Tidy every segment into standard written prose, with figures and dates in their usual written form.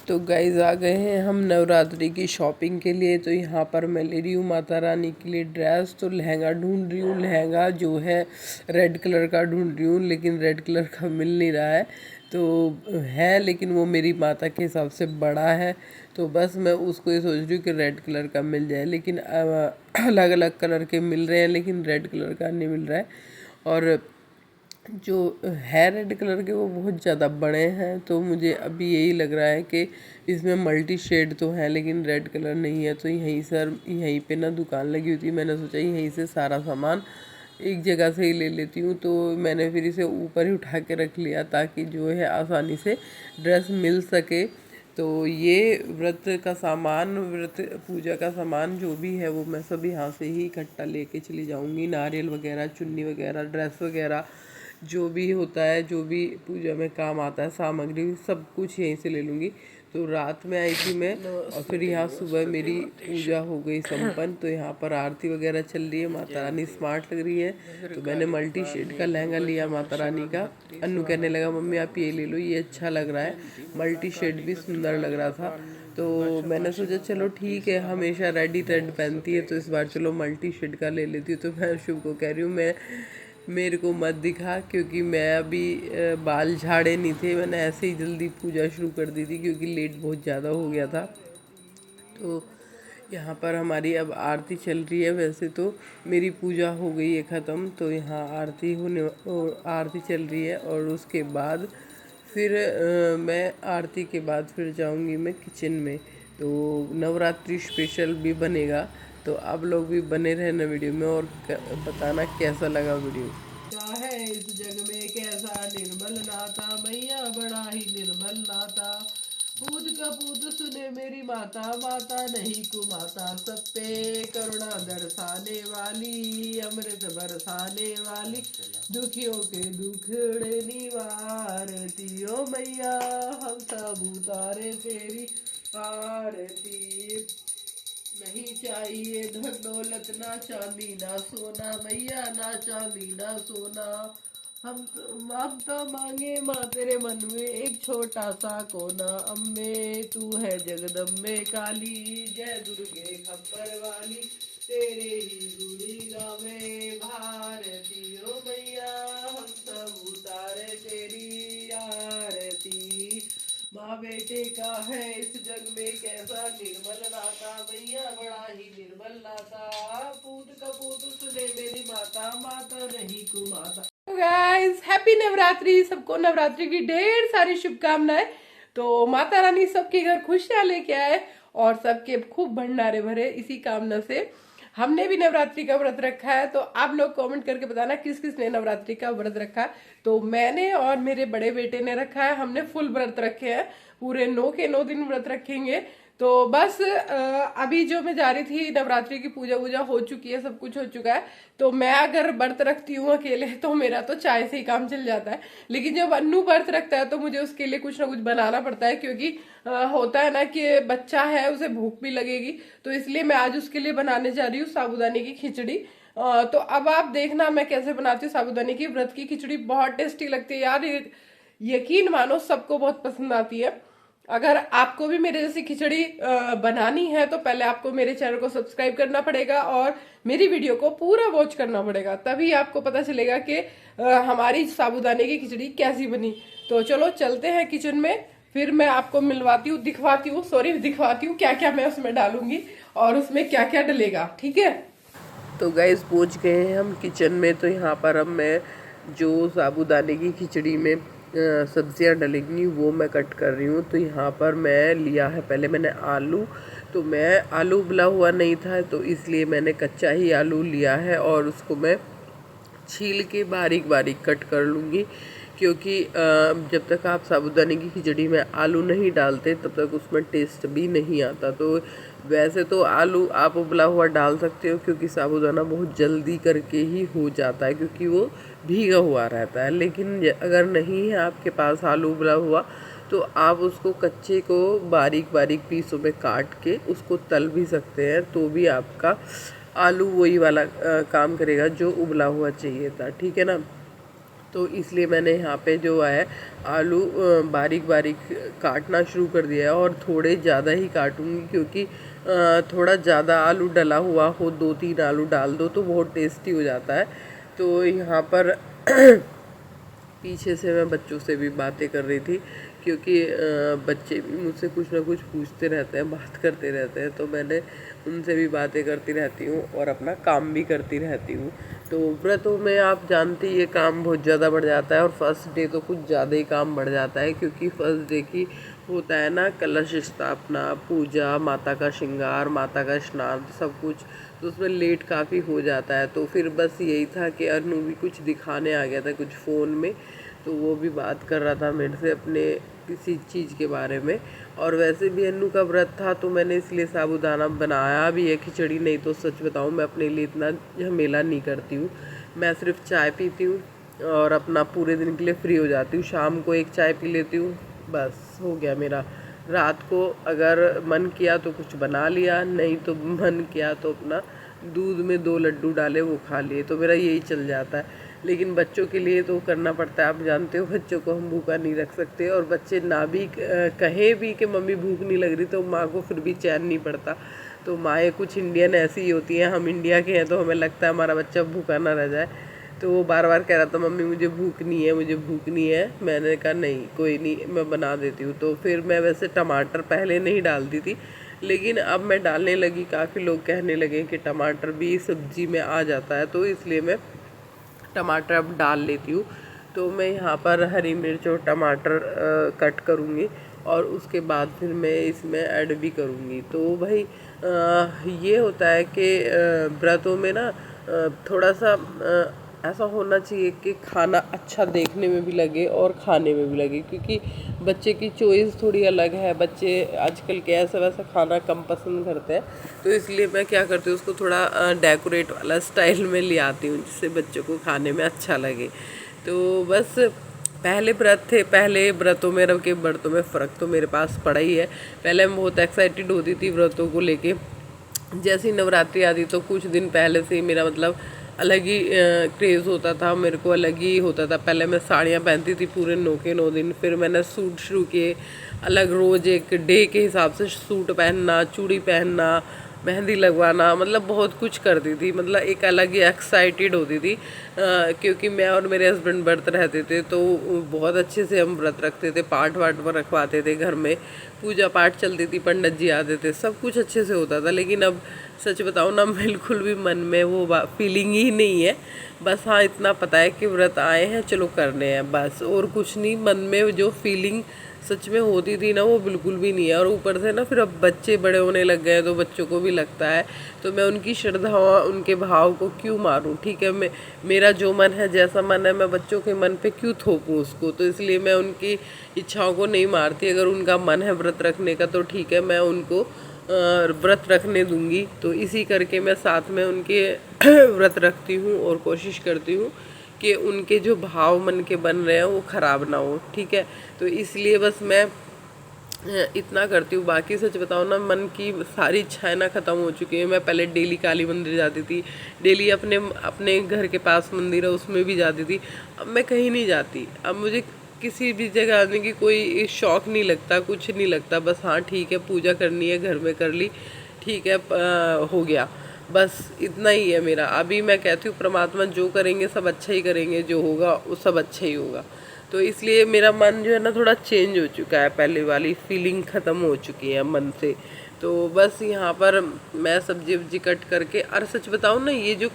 तो गाइज आ गए हैं हम नवरात्रि की शॉपिंग के लिए। तो यहाँ पर मैं ले रही हूँ माता रानी के लिए ड्रेस। तो लहंगा ढूंढ रही हूँ, लहंगा जो है रेड कलर का ढूंढ रही हूँ, लेकिन रेड कलर का मिल नहीं रहा है। तो है लेकिन वो मेरी माता के हिसाब से बड़ा है, तो बस मैं उसको ये सोच रही हूँ कि रेड कलर का मिल जाए। लेकिन अलग अलग कलर के मिल रहे हैं लेकिन रेड कलर का नहीं मिल रहा है। और जो है रेड कलर के वो बहुत ज़्यादा बड़े हैं, तो मुझे अभी यही लग रहा है कि इसमें मल्टी शेड तो है लेकिन रेड कलर नहीं है। तो यहीं पे ना दुकान लगी हुई थी, मैंने सोचा यहीं से सारा सामान एक जगह से ही ले लेती हूँ। तो मैंने फिर इसे ऊपर ही उठा के रख लिया ताकि जो है आसानी से ड्रेस मिल सके। तो ये व्रत का सामान, व्रत पूजा का सामान जो भी है वो मैं सब यहाँ से ही इकट्ठा लेके चली जाऊँगी। नारियल वगैरह, चुन्नी वगैरह, ड्रेस वगैरह, जो भी होता है, जो भी पूजा में काम आता है सामग्री, सब कुछ यहीं से ले लूँगी। तो रात में आई थी मैं और फिर यहाँ सुबह मेरी पूजा हो गई संपन्न। तो यहाँ पर आरती वगैरह चल रही है, माता रानी स्मार्ट लग रही है। तो मैंने मल्टी शेड का लहंगा लिया माता रानी का। अन्नू कहने लगा मम्मी आप ये ले लो, ये अच्छा लग रहा है, मल्टी शेड भी सुंदर लग रहा था। तो मैंने सोचा चलो ठीक है, हमेशा रेड ही रेड पहनती है तो इस बार चलो मल्टी शेड का ले लेती हूँ। तो मैं शुभ को कह रही हूँ मेरे को मत दिखा, क्योंकि मैं अभी बाल झाड़े नहीं थे, मैंने ऐसे ही जल्दी पूजा शुरू कर दी थी क्योंकि लेट बहुत ज़्यादा हो गया था। तो यहाँ पर हमारी अब आरती चल रही है। वैसे तो मेरी पूजा हो गई है ख़त्म, तो यहाँ आरती चल रही है। और उसके बाद फिर मैं आरती के बाद फिर जाऊँगी मैं किचन में। तो नवरात्रि स्पेशल भी बनेगा, तो आप लोग भी बने रहना वीडियो में और बताना कैसा लगा वीडियो। क्या है इस जग में कैसा निर्मल नाता, मैया बड़ा ही निर्मल नाता। पूत का पूत सुने मेरी माता, माता नहीं कुमाता, सब पे करुणा दर्शाने वाली, अमृत बरसाने वाली, दुखियों के दुखड़े निवारती। ओ मैया हम सब उतारे तेरी आरती। नहीं चाहिए धन दौलत ना चांदी ना सोना, मैया ना चांदी ना सोना। हम तो मांगे माँ तेरे मन में एक छोटा सा कोना। अम्बे तू है जगदम्बे काली, जय दुर्गे खप्पर वाली, तेरे ही गुणी गावे भारती। ओ मैया हम सब उतारे तेरी आरती। माँ बेटे का है इस जग में कैसा निर्मल नाता, मैया बड़ा ही निर्मल नाता। पूत का पूत सुने मेरी माता, माता नहीं कुमाता। गाइस हैप्पी नवरात्रि, सबको नवरात्रि की ढेर सारी शुभकामनाएं। तो माता रानी सबके घर खुशियां लेके आए और सबके खूब भंडारे भरे, इसी कामना से हमने भी नवरात्रि का व्रत रखा है। तो आप लोग कमेंट करके बताना किस किस ने नवरात्रि का व्रत रखा है। तो मैंने और मेरे बड़े बेटे ने रखा है, हमने फुल व्रत रखे हैं, पूरे 9 के 9 दिन व्रत रखेंगे। तो बस अभी जो मैं जा रही थी, नवरात्रि की पूजा वूजा हो चुकी है, सब कुछ हो चुका है। तो मैं अगर व्रत रखती हूँ अकेले तो मेरा तो चाय से ही काम चल जाता है। लेकिन जब अन्नू व्रत रखता है तो मुझे उसके लिए कुछ ना कुछ बनाना पड़ता है, क्योंकि होता है ना कि बच्चा है, उसे भूख भी लगेगी। तो इसलिए मैं आज उसके लिए बनाने जा रही हूँ साबूदाने की खिचड़ी। तो अब आप देखना मैं कैसे बनाती हूँ साबूदाने की व्रत की खिचड़ी। बहुत टेस्टी लगती है यार, यकीन मानो सबको बहुत पसंद आती है। अगर आपको भी मेरे जैसी खिचड़ी बनानी है तो पहले आपको मेरे चैनल को सब्सक्राइब करना पड़ेगा और मेरी वीडियो को पूरा वॉच करना पड़ेगा, तभी आपको पता चलेगा कि हमारी साबूदाने की खिचड़ी कैसी बनी। तो चलो चलते हैं किचन में, फिर मैं आपको दिखवाती हूँ क्या क्या मैं उसमें डालूंगी और उसमें क्या क्या डलेगा, ठीक है। तो गाइस पहुंच गए हैं हम किचन में। तो यहाँ पर अब मैं जो साबूदाने की खिचड़ी में सब्जियां डलेंगी वो मैं कट कर रही हूँ। तो यहाँ पर मैं लिया है, पहले मैंने आलू, तो मैं आलू उबला हुआ नहीं था तो इसलिए मैंने कच्चा ही आलू लिया है और उसको मैं छील के बारीक बारीक कट कर लूँगी। क्योंकि जब तक आप साबूदाने की खिचड़ी में आलू नहीं डालते तब तक उसमें टेस्ट भी नहीं आता। तो वैसे तो आलू आप उबला हुआ डाल सकते हो क्योंकि साबूदाना बहुत जल्दी करके ही हो जाता है क्योंकि वो भीगा हुआ रहता है। लेकिन अगर नहीं है आपके पास आलू उबला हुआ तो आप उसको कच्चे को बारीक बारीक पीसों में काट के उसको तल भी सकते हैं, तो भी आपका आलू वही वाला काम करेगा जो उबला हुआ चाहिए था, ठीक है ना। तो इसलिए मैंने यहाँ पे जो है आलू बारीक बारीक काटना शुरू कर दिया है, और थोड़े ज़्यादा ही काटूँगी क्योंकि थोड़ा ज़्यादा आलू डला हुआ हो, 2-3 आलू डाल दो तो बहुत टेस्टी हो जाता है। तो यहाँ पर पीछे से मैं बच्चों से भी बातें कर रही थी, क्योंकि बच्चे भी मुझसे कुछ ना कुछ पूछते रहते हैं, बात करते रहते हैं, तो मैंने उनसे भी बातें करती रहती हूँ और अपना काम भी करती रहती हूँ। तो व्रतों में आप जानते ही ये काम बहुत ज़्यादा बढ़ जाता है, और फर्स्ट डे तो कुछ ज़्यादा ही काम बढ़ जाता है, क्योंकि फर्स्ट डे की होता है ना कलश स्थापना, पूजा, माता का श्रृंगार, माता का स्नान, सब कुछ, तो उसमें लेट काफ़ी हो जाता है। तो फिर बस यही था कि अनु भी कुछ दिखाने आ गया था कुछ फ़ोन में, तो वो भी बात कर रहा था मेरे से अपने किसी चीज़ के बारे में। और वैसे भी अनु का व्रत था तो मैंने इसलिए साबूदाना बनाया भी है, खिचड़ी नहीं। तो सच बताऊँ मैं अपने लिए इतना झमेला नहीं करती हूँ, मैं सिर्फ चाय पीती हूँ और अपना पूरे दिन के लिए फ्री हो जाती हूँ। शाम को एक चाय पी लेती हूँ, बस हो गया मेरा। रात को अगर मन किया तो कुछ बना लिया, नहीं तो मन किया तो अपना दूध में 2 लड्डू डाले वो खा लिए, तो मेरा यही चल जाता है। लेकिन बच्चों के लिए तो करना पड़ता है, आप जानते हो बच्चों को हम भूखा नहीं रख सकते, और बच्चे ना भी कहें भी कि मम्मी भूख नहीं लग रही तो माँ को फिर भी चैन नहीं पड़ता। तो माएँ कुछ इंडियन ऐसी ही होती हैं, हम इंडिया के हैं तो हमें लगता है हमारा बच्चा भूखा ना रह जाए। तो वो बार बार कह रहा था मम्मी मुझे भूख नहीं है, मुझे भूख नहीं है। मैंने कहा नहीं कोई नहीं, मैं बना देती हूँ। तो फिर मैं वैसे टमाटर पहले नहीं डालती थी, लेकिन अब मैं डालने लगी। काफ़ी लोग कहने लगे कि टमाटर भी सब्ज़ी में आ जाता है, तो इसलिए मैं टमाटर अब डाल लेती हूँ। तो मैं यहाँ पर हरी मिर्च और टमाटर कट करूँगी, और उसके बाद फिर मैं इसमें ऐड भी करूँगी। तो भाई ये होता है कि व्रतों में ना थोड़ा सा ऐसा होना चाहिए कि खाना अच्छा देखने में भी लगे और खाने में भी लगे, क्योंकि बच्चे की चॉइस थोड़ी अलग है। बच्चे आजकल के ऐसा वैसा खाना कम पसंद करते हैं, तो इसलिए मैं क्या करती हूँ उसको थोड़ा डेकोरेट वाला स्टाइल में ले आती हूँ, जिससे बच्चों को खाने में अच्छा लगे। तो बस पहले व्रत थे, पहले व्रतों में और के व्रतों में फ़र्क तो मेरे पास पड़ा ही है। पहले मैं बहुत एक्साइटेड होती थी व्रतों को लेके, जैसे ही नवरात्रि आती तो कुछ दिन पहले से ही मेरा मतलब अलग ही क्रेज़ होता था, मेरे को अलग ही होता था। पहले मैं साड़ियाँ पहनती थी पूरे 9 के 9 दिन, फिर मैंने सूट शुरू किए, अलग रोज़ एक डे के हिसाब से सूट पहनना, चूड़ी पहनना, मेहंदी लगवाना, मतलब बहुत कुछ करती थी। मतलब एक अलग ही एक्साइटेड होती थी, क्योंकि मैं और मेरे हस्बैंड व्रत रहते थे, तो बहुत अच्छे से हम व्रत रखते थे, पाठ वाठ पर रखवाते थे, घर में पूजा पाठ चलती थी, पंडित जी आते थे, सब कुछ अच्छे से होता था। लेकिन अब सच बताऊँ ना, बिल्कुल भी मन में वो फीलिंग ही नहीं है। बस हाँ इतना पता है कि व्रत आए हैं, चलो करने हैं, बस और कुछ नहीं। मन में जो फीलिंग सच में होती थी ना, वो बिल्कुल भी नहीं है। और ऊपर से ना फिर अब बच्चे बड़े होने लग गए, तो बच्चों को भी लगता है, तो मैं उनकी श्रद्धा उनके भाव को क्यों मारूं। ठीक है, मेरा जो मन है, जैसा मन है, मैं बच्चों के मन पे क्यों थोपूं उसको। तो इसलिए मैं उनकी इच्छाओं को नहीं मारती। अगर उनका मन है व्रत रखने का तो ठीक है, मैं उनको व्रत रखने दूंगी। तो इसी करके मैं साथ में उनके व्रत रखती हूँ और कोशिश करती हूँ कि उनके जो भाव मन के बन रहे हैं वो ख़राब ना हो। ठीक है, तो इसलिए बस मैं इतना करती हूँ। बाकी सच बताओ ना, मन की सारी इच्छाएं ना ख़त्म हो चुकी है। मैं पहले डेली काली मंदिर जाती थी, डेली अपने अपने घर के पास मंदिर है उसमें भी जाती थी। अब मैं कहीं नहीं जाती, अब मुझे किसी भी जगह आने की कोई शौक़ नहीं लगता, कुछ नहीं लगता। बस हाँ ठीक है, पूजा करनी है घर में कर ली, ठीक है, हो गया, बस इतना ही है मेरा। अभी मैं कहती हूँ परमात्मा जो करेंगे सब अच्छा ही करेंगे, जो होगा वो सब अच्छा ही होगा। तो इसलिए मेरा मन जो है ना थोड़ा चेंज हो चुका है, पहले वाली फीलिंग ख़त्म हो चुकी है मन से। तो बस यहाँ पर मैं सब्जी वब्जी कट करके, और सच बताऊँ ना, ये जो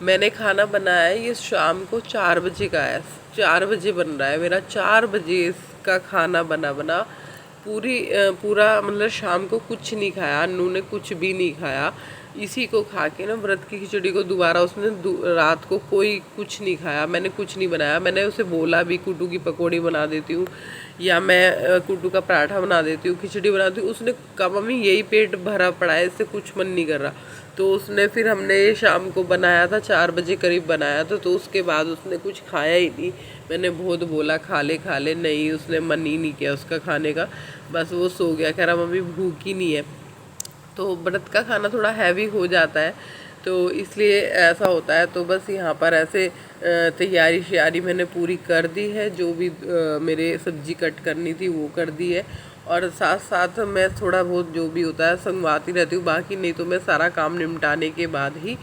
मैंने खाना बनाया है ये शाम को 4 बजे का है, 4 बजे बन रहा है मेरा। 4 बजे इसका खाना बना पूरा मतलब शाम को कुछ नहीं खाया, अन्नू ने कुछ भी नहीं खाया। इसी को खा के ना व्रत की खिचड़ी को दोबारा उसने रात को कोई कुछ नहीं खाया। मैंने कुछ नहीं बनाया, मैंने उसे बोला भी कुटू की पकौड़ी बना देती हूँ, या मैं कुटू का पराठा बना देती हूँ, खिचड़ी बनाती हूँ। उसने कहा मम्मी यही पेट भरा पड़ा है, इससे कुछ मन नहीं कर रहा। तो उसने फिर हमने ये शाम को बनाया था, 4 बजे करीब बनाया था, तो उसके बाद उसने कुछ खाया ही नहीं। मैंने बहुत बोला खा ले, नहीं, उसने मन ही नहीं किया उसका खाने का। बस वो सो गया, कह रहा मम्मी भूख ही नहीं है। तो व्रत का खाना थोड़ा हैवी हो जाता है, तो इसलिए ऐसा होता है। तो बस यहाँ पर ऐसे तैयारी श्यारी मैंने पूरी कर दी है, जो भी मेरे सब्जी कट करनी थी वो कर दी है। और साथ साथ मैं थोड़ा बहुत जो भी होता है संगवाती रहती हूँ, बाकी नहीं तो मैं सारा काम निपटाने के बाद ही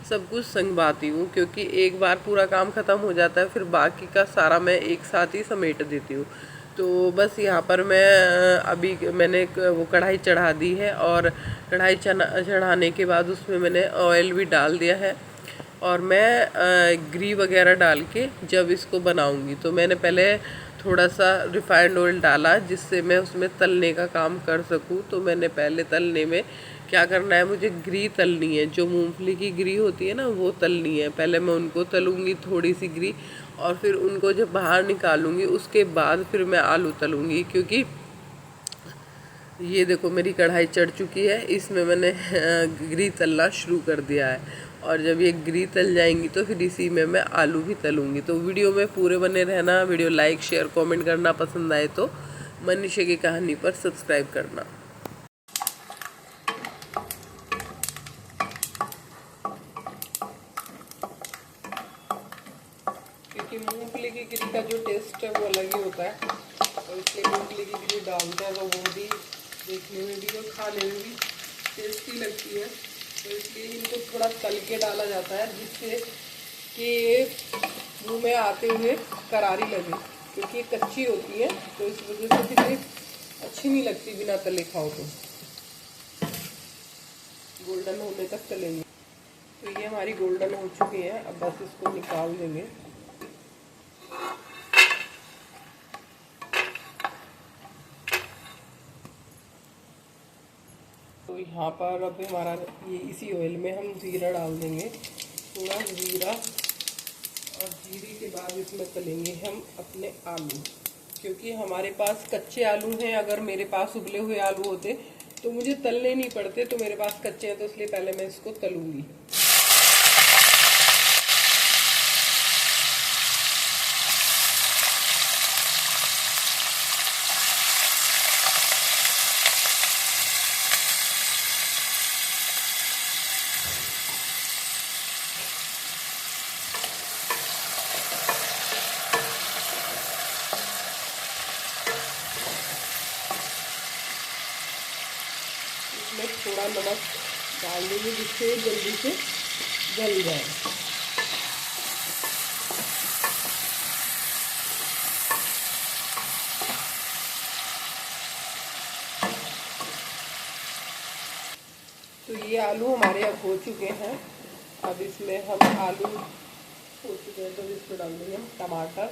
सब कुछ संगवाती हूँ, क्योंकि एक बार पूरा काम ख़त्म हो जाता है फिर बाकी का सारा मैं एक साथ ही समेट देती हूँ। तो बस यहाँ पर मैं अभी मैंने वो कढ़ाई चढ़ा दी है, और कढ़ाई चढ़ाने के बाद उसमें मैंने ऑयल भी डाल दिया है। और मैं घी वगैरह डाल के जब इसको बनाऊंगी तो मैंने पहले थोड़ा सा रिफाइंड ऑयल डाला, जिससे मैं उसमें तलने का काम कर सकूं। तो मैंने पहले तलने में क्या करना है, मुझे घी तलनी है, जो मूंगफली की घी होती है ना वो तलनी है। पहले मैं उनको तलूँगी थोड़ी सी घी, और फिर उनको जब बाहर निकालूंगी उसके बाद फिर मैं आलू तलूँगी। क्योंकि ये देखो मेरी कढ़ाई चढ़ चुकी है, इसमें मैंने घी तलना शुरू कर दिया है। और जब ये घी तल जाएंगी तो फिर इसी में मैं आलू भी तलूँगी। तो वीडियो में पूरे बने रहना। वीडियो लाइक शेयर कमेंट करना, पसंद आए तो मनीषा की कहानी पर सब्सक्राइब करना। क्योंकि मूंगफली की घी का जो टेस्ट है वो अलग ही होता है, और इसलिए मूंगफली की घी डालते हैं तो वो भी देखने में भी और खाने में भी टेस्टी लगती है। तो इसलिए इनको थोड़ा तल के डाला जाता है, जिससे कि मुंह में आते हुए करारी लगे, क्योंकि ये कच्ची होती है तो इस वजह से फिर अच्छी नहीं लगती बिना तले खाओ तो। गोल्डन होने तक तलेंगे। तो ये हमारी गोल्डन हो चुकी है, अब बस इसको निकाल देंगे। तो यहाँ पर अब हमारा ये इसी ऑयल में हम जीरा डाल देंगे, थोड़ा जीरा, और जीरे के बाद इसमें तलेंगे हम अपने आलू। क्योंकि हमारे पास कच्चे आलू हैं, अगर मेरे पास उबले हुए आलू होते तो मुझे तलने नहीं पड़ते, तो मेरे पास कच्चे हैं तो इसलिए पहले मैं इसको तलूंगी। इसमें थोड़ा नमक डाल देंगे, जिससे जल्दी से गल जाए। तो ये आलू हमारे अब हो चुके हैं। अब इसमें हम आलू हो चुके हैं तो इसमें डाल देंगे हम टमाटर और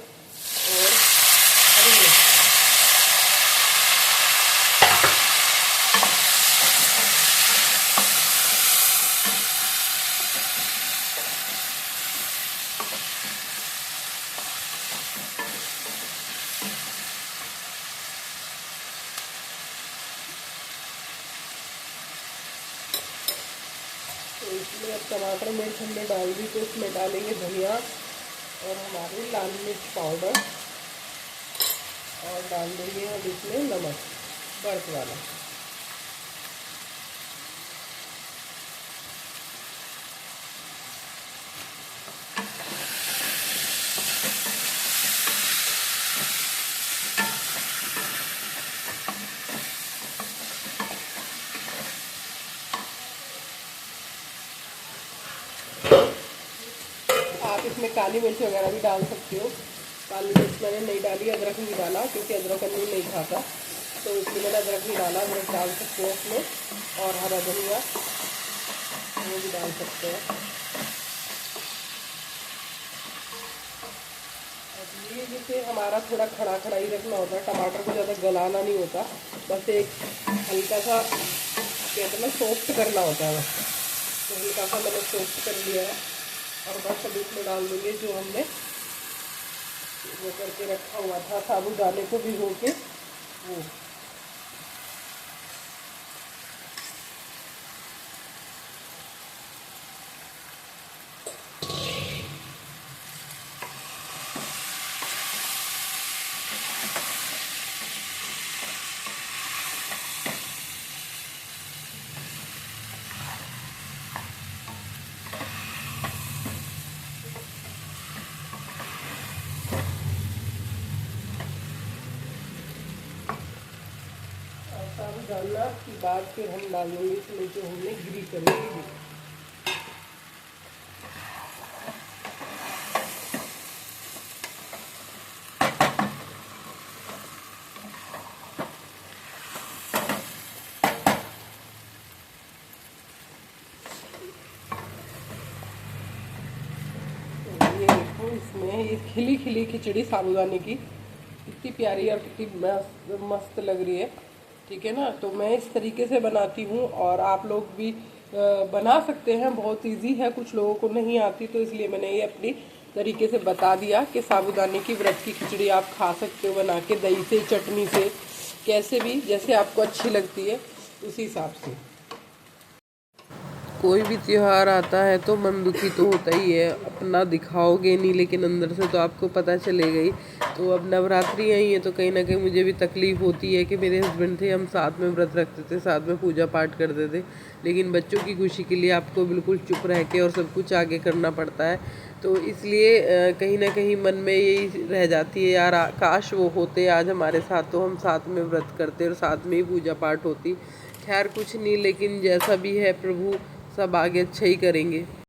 हरी मिर्च। तो इसमें अब टमाटर मिर्च हमने डाल दी, तो इसमें डालेंगे धनिया और हमारी लाल मिर्च पाउडर, और डाल देंगे अब इसमें नमक बर्फ वाला। आप इसमें काली मिर्च वगैरह भी डाल सकते हो। काली मिर्च मैंने नहीं डाली, अदरक नहीं डाला, क्योंकि अदरक अन्नी नहीं खाता, तो इसलिए मैंने अदरक नहीं डाला। अदरक डाल सकते हो इसमें, और हरा धनिया वो भी डाल सकते हैं। अब ये जैसे हमारा थोड़ा खड़ा खड़ा ही रखना होता है, टमाटर को ज़्यादा गलाना नहीं होता, बस एक हल्का सा कहते हैं ना सॉफ्ट करना होता है बस। तो हल्का सा मैंने सॉफ्ट कर लिया है, और बस अब इसमें डाल देंगे जो हमने वो करके रखा हुआ था साबूदाने को भिगो के वो। सब डालना के बाद फिर हम डालेंगे इसमें जो हमने ग्री करेंगे। ये देखो इसमें ये खिली खिली खिचड़ी साबूदाने की कितनी प्यारी और कितनी मस्त मस्त लग रही है। ठीक है ना, तो मैं इस तरीके से बनाती हूँ और आप लोग भी बना सकते हैं। बहुत इजी है, कुछ लोगों को नहीं आती, तो इसलिए मैंने ये अपनी तरीके से बता दिया कि साबूदाने की व्रत की खिचड़ी आप खा सकते हो बना के, दही से, चटनी से, कैसे भी जैसे आपको अच्छी लगती है उसी हिसाब से। कोई भी त्योहार आता है तो मन दुखी तो होता ही है, अपना दिखाओगे नहीं लेकिन अंदर से तो आपको पता चलेगा ही। तो अब नवरात्रि आई है तो कहीं ना कहीं मुझे भी तकलीफ़ होती है कि मेरे हस्बैंड थे, हम साथ में व्रत रखते थे, साथ में पूजा पाठ करते थे, लेकिन बच्चों की खुशी के लिए आपको बिल्कुल चुप रह के और सब कुछ आगे करना पड़ता है। तो इसलिए कहीं ना कहीं मन में यही रह जाती है, यार काश वो होते आज हमारे साथ, तो हम साथ में व्रत करते और साथ में ही पूजा पाठ होती। खैर कुछ नहीं, लेकिन जैसा भी है प्रभु सब आगे अच्छा ही करेंगे।